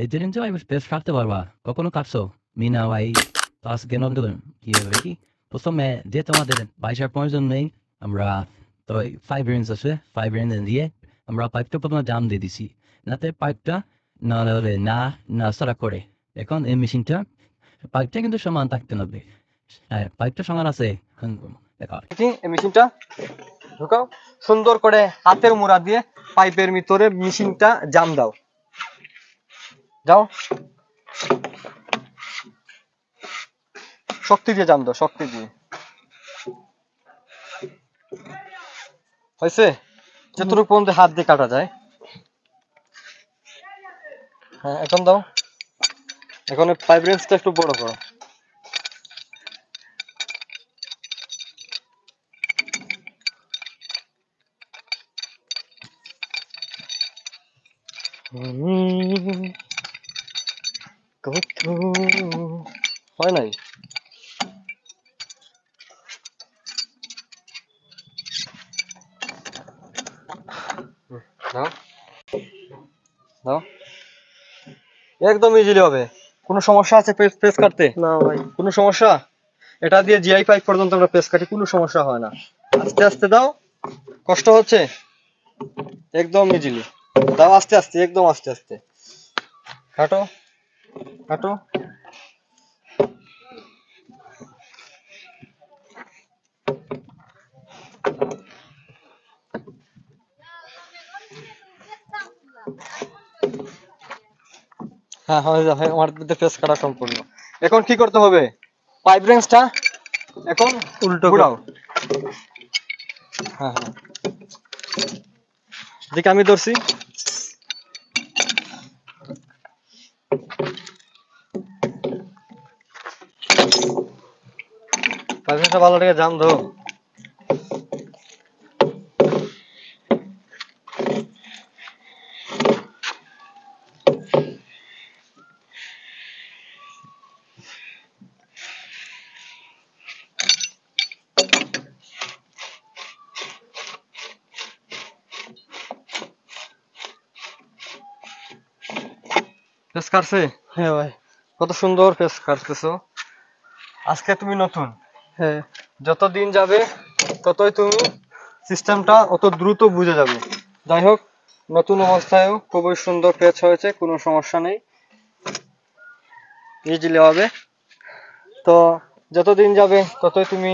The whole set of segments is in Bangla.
এদিন তো আমি বেশ কাটতে পারবা কখনো কাটছো মিনা ভাই ক্লাস জ্ঞান কিভাবে কি প্রথমে যে তোমাদের পয়সার প্রয়োজন নেই আমরা তো 5 রেঞ্জ আছে 5 রেঞ্জ দিয়ে আমরা পাইপটা প্রথমে জাম দিয়ে দিছি যাতে পাইপটা না হলে না সারা করে এখন এই মেশিনটা পাইপটা কিন্তু সমান থাকতে হবে হ্যাঁ পাইপটা সমান আছে দেখা এই মেশিনটা ঢুকাও সুন্দর করে হাতের মুড়া দিয়ে পাইপের ভিতরে মেশিনটা জাম দাও যাও শক্তি দিয়ে জাম দাও শক্তি দিয়ে হয়েছে যতটুকু পর্যন্ত হাত দিয়ে কাটা যায় হ্যাঁ এখন দাও এখন পাইপ রেঞ্জটা একটু বড় করো হয় নাই দাও দাও একদম ইজিলি হবে কোনো সমস্যা আছে পেস কাটতে না ভাই কোনো সমস্যা এটা দিয়ে জিআই পাইপ পর্যন্ত আমরা পেস কাটি কোনো সমস্যা হয় না আস্তে আস্তে দাও কষ্ট হচ্ছে একদম ইজিলি দাও আস্তে আস্তে একদম আস্তে আস্তে কাটো কাটো হ্যাঁ হয়ে যাবে আমার পেস কাটা সম্পূর্ণ এখন কি করতে হবে পাইপ রেঞ্জটা এখন উল্টো ঘোরাও হ্যাঁ হ্যাঁ দেখি আমি ধরছি পাইপ রেঞ্জটা ভালো করে জাম দাও পেস কাটছে হ্যাঁ ভাই কত সুন্দর পেস কাটতেছো আজকে তুমি নতুন হ্যাঁ যত দিন যাবে ততই তুমি সিস্টেমটা অত দ্রুত বুঝে যাবে যাই হোক নতুন অবস্থায়ও খুবই সুন্দর পেচ হয়েছে কোনো সমস্যা নেই ইজিলি হবে তো যতদিন যাবে ততই তুমি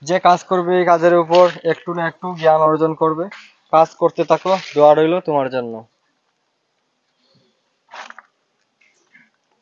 যে কাজ করবে এই কাজের উপর একটু না একটু জ্ঞান অর্জন করবে কাজ করতে থাকো দোয়া রইল তোমার জন্য